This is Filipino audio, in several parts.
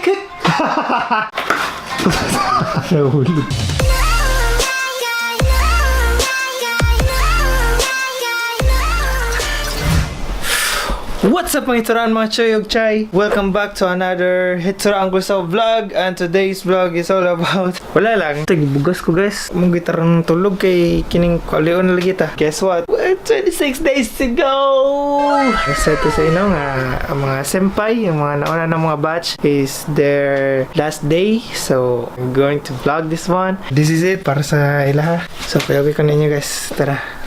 kik. Nahulog. What's up mga Hitsura mga Choy ug Chay? Welcome back to another Hitsura Angles of vlog. And today's vlog is all about wala lang, bugas ko guys. Mong gitar ng tulog kay kining kwalion na lagi ta. Guess what? 26 days to go! Excited sa inyo nga ang mga senpai, yung mga nauna ng mga batch is their last day. So I'm going to vlog this one. This is it para sa ilaha. So payogi ko ninyo guys. Tara.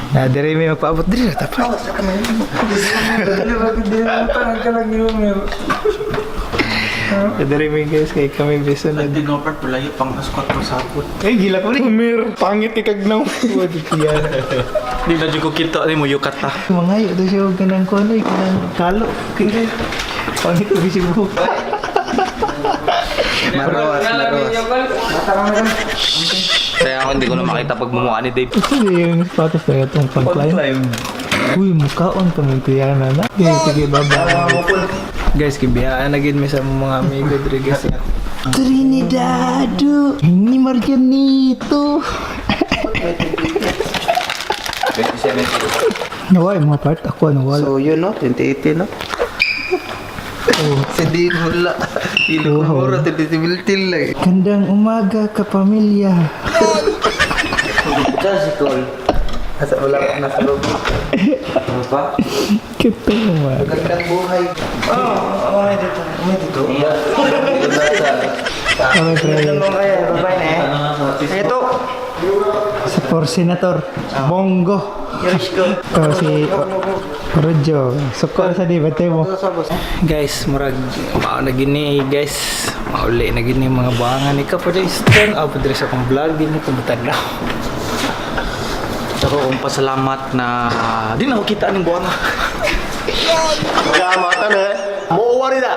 Nah, dari may magpaabot diri na tapos. Dari may guys kay kami bisa na dinopert pala yung pang squat ko sapot. Eh gila ko rin. Umir, pangit ikagnaw. Wadi kiyan. Di na dyan ko kita ni mo yukata. Mangayo daw siya ganang ko ano, kanang kalo. Kaya pangit ko bisi buhok. Maroas. Kaya ako hindi ko na makita pag mumukha ni Dave. Ito yung sapatos na itong pang-climb. Uy, mukhaon kami tiyan na. Sige, baba. Guys, kibiyaan na gid mi sa mga amigo Rodriguez. Trinidado! Ini Marganito! Naway, mga part ako, nawala. So yun no, 2018 no? Oh. Hindi mula. Ilo ko mura, titibil-til lang. Gandang umaga, kapamilya. Si Cole. Nasa wala ka nasa loob. Ano pa? Kita naman. Gandang buhay. May dito. Kami, pre. Babae na eh. Ito. Si For Senator Bongo. Yorishko. Ito si Rojo. Sukol sa di, bate mo. Guys, murag mao na gini guys. Mauli na gini mga buhangan ni Kapodays. Turn up address akong vlog din ko butanaw. Ako kong pasalamat na di na ako kita ng buwan. Gamatan eh. Muuwari na.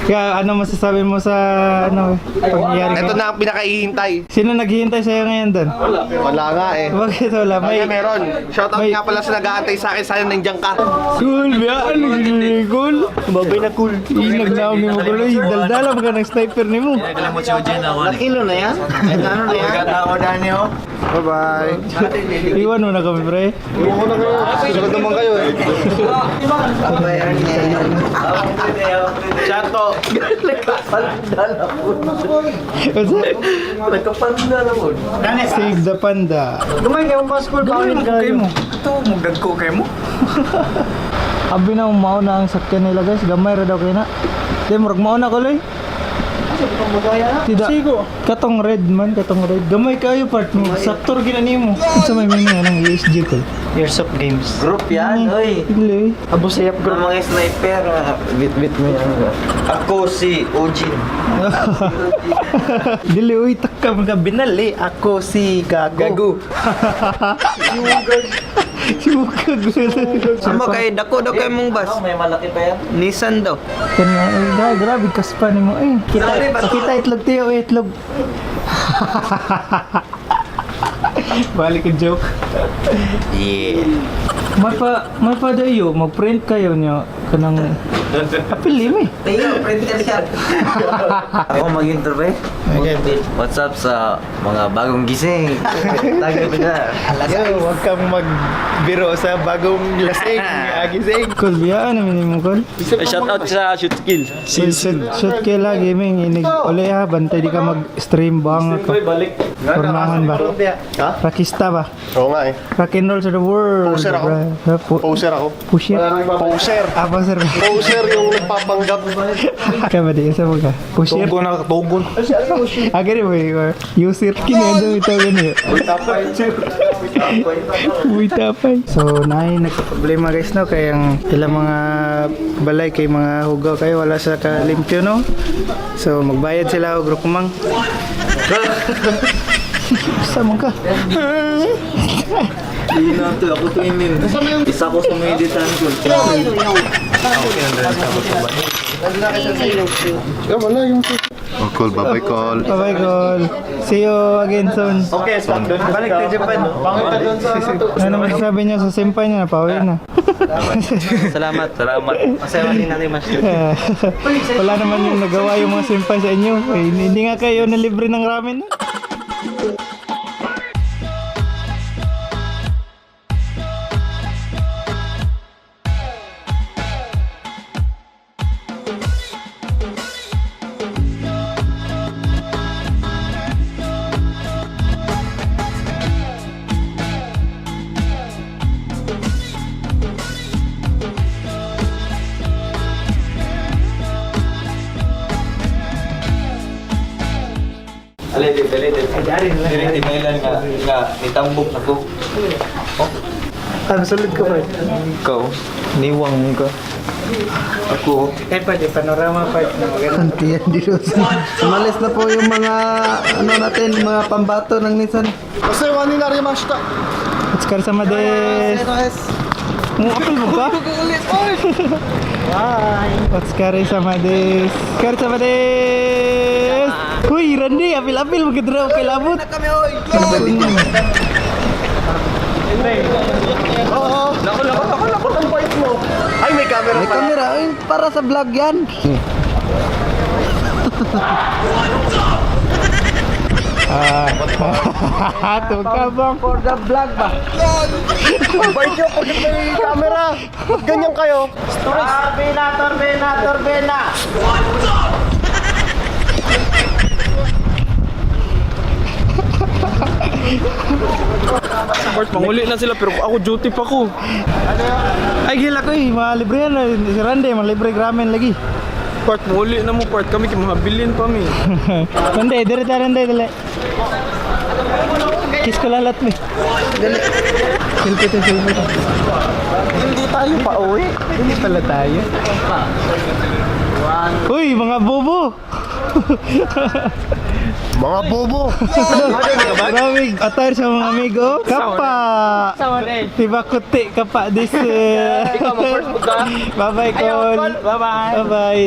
Kaya ano masasabi mo sa ano pangyayari Ito ngayon? na ang pinakahihintay. Sino naghihintay sa'yo ngayon doon? Wala nga eh. Bakit wala? Kaya meron. Shoutout may- nga pala sa nag-aantay sa akin. Sana nandiyan ka. Cool, biyaan. Cool. Babay na cool. Inagnaw ni mo kuloy. Daldala mo ka ng sniper ni mo. Nakilo na yan? Ano na yan? Bye-bye. Iwan mo na kami, pre. Iwan ko na kayo. Susunod naman kayo eh. Chato. Nagkapanda na mo. Save the panda. Gumay kayo pa school. Gawin mo kayo mo. Ito, magdagko kayo mo. Abi na umao na ang sakyan nila guys. Gamay ra daw kayo na. Di, murag mauna ko loy. Tidak. Katong red man, katong red. Gamay kayo part mo. Saktor ginani mo. Sa may meaning ng ESG ko. Years of games. Group yan, oy. Hindi. Abo sayap group. Mga sniper, bit-bit mo yan. Ako si Ojin. Dili, uy, takam ka binali. Ako si Gago. Sumukag. Sama kay dako daw kay mong bus. May malaki pa yan. Nissan daw. Kaya grabe kaspa ni mo eh. Kita itlog tiyo, itlog. Balik ang joke. Yeah. May pa dayo, mag-print kayo nyo. Kanang apil mo eh. Tayo, printer siya. Ako mag-interview. Okay. What's up sa mga bagong gising? Lagi ko na. Yo, huwag kang magbiro sa bagong lasing. Gising. Cool, biyaan namin mo, Cool. Shout out sa shoot skill. Shoot kayo lagi, Ming. Inig, uli ha, bantay di ka mag-stream bang ako. Formahan ba? Ha? Rakista ba? Oo nga eh. Rock and roll to the world. Poser ako. Poser ako. Pusher? Poser. Ah, poser ba? Poser yung nagpapanggap. Kaya ba di? Isa mo ka? Pusher? Tugon na tugon. Ah, gani mo eh. User. Kinendo ito gani. Uy, tapay. So, nagka-problema guys no. Kaya ang ilang mga balay kay mga hugaw kayo. Wala sa kalimpyo no. So, magbayad sila o grukumang. Sama ka. Hindi na ito, ako tuwinin. Isa ko sa mga editan ko. Wala yung Oh, cool. Bye-bye, call. Bye-bye, Col. See you again soon. Okay, stop doon. Balik to Japan. Pangita doon sa Ano naman sabi niya sa senpai niya? Napauwi na. Salamat. Masaya din natin mas. Wala naman yung nagawa yung mga senpai sa inyo. Eh, hindi nga kayo nalibre ng ramen. Dili mailan nga nitambok ako. Sulit ko ba? Ikaw, niwang ka. Ako, Eh, pwede panorama part na maganda. Antiyan dito. Sumalis na po yung mga natin, mga pambato ng Nissan. Kasi wani na rin mashita. Otskar sama des. Mo apil mo ba? Bye. Otskar sama des. Otskar sama des. Uy, Randy, apil-apil mo kadraw kay labot. Kami oy. Oo. Lako, ang bait mo. Ay, may camera May camera, ay, para sa vlog yan. Tukabang. For the vlog ba? Ang bait nyo pag may camera. Ba't ganyan kayo? Torbena. Bart, manguli na sila pero ako duty pa ko. Ay, gila ko eh. Mga libre yan. Si Randy, mga libre gramen lagi. Bart, manguli na mo Bart. Kami mga bilin pa mi. Randy, dire tayo Randy, dali. Kiss ko lalat mo. Dali. Selfie to. Hindi tayo pa uwi. Hindi pala tayo. Uy, mga bobo! Mga bobo. Maraming attire sa mga amigo. Kapa! Tiba kuti kapa this. Bye-bye, Col. Bye-bye. Bye-bye.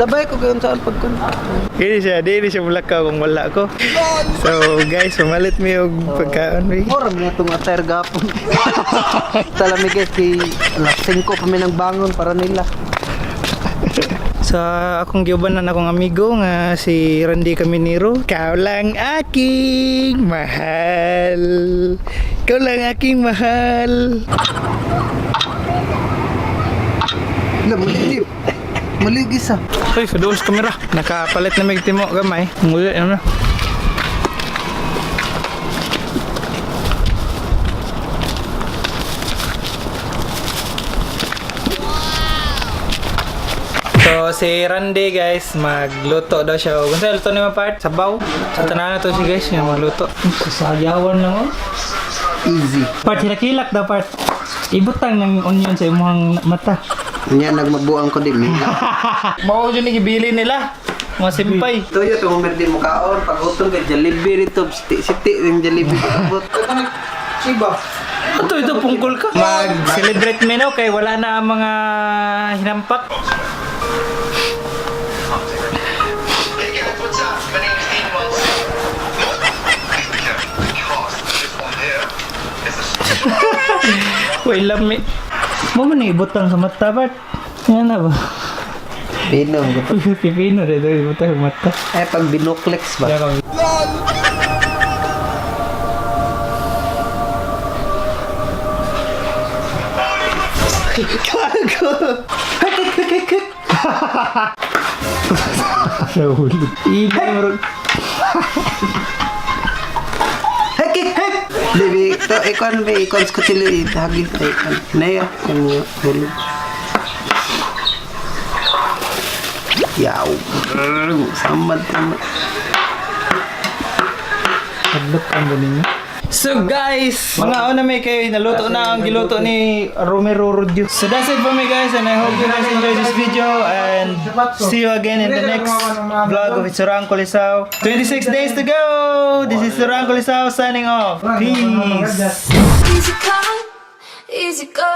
Sabay ko gayon sa pagkun. Dili siya mulakaw kung wala ko. So guys, pamalit mo yung pagkaon. Oram na itong attire gapon. Talami guys, kay alas 5 pa may nang bangon para nila. Sa akong giubanan akong amigo nga si Randy Caminero. Kau lang aking mahal. Kau lang aking mahal. Maligis ah. Uy, kaduos kamera. Nakapalit na may timo gamay. Nguli ano na. So si Randy guys, magluto daw siya. Kung saan luto niyo part? Sabaw. Sa tanan na to si guys, nga magluto. Sasayawan lang oh. Easy. Part, hilak-hilak daw part. Ibutang ng onion sa imong mata. Nya nagmabuang ko din. Mao yun yung ibili nila. Mga simpay. Tuyo itong merdi mo kaon. Pag-utong ka, Jollibee rito. Siti yung Jollibee abot. Ito pungkol ka. Mag-celebrate me no kay wala na ang mga hinampak. Uy, lami. Mo man ibutang sa mata, Bart. Yan na ba? Pinom ko pa. Pipino rin ito, ibutang sa mata. Eh, pag binuklex ba? Gago! Nahulog. Ilay, Hekik! Hek! Baby, to ikon ba ikon ko tili hagit ikon. Naya, kanya hulog. Yaw. Samad tama. Hadlok ang galing niya. So guys, mga una may kayo, naluto na ang giluto ni Romero Rodio. So that's it for me guys, and I hope you guys enjoyed this video, and see you again in the next vlog of Itsurang Kulisao. 26 days to go! This is Itsurang Kulisao signing off. Peace! Easy come, easy go.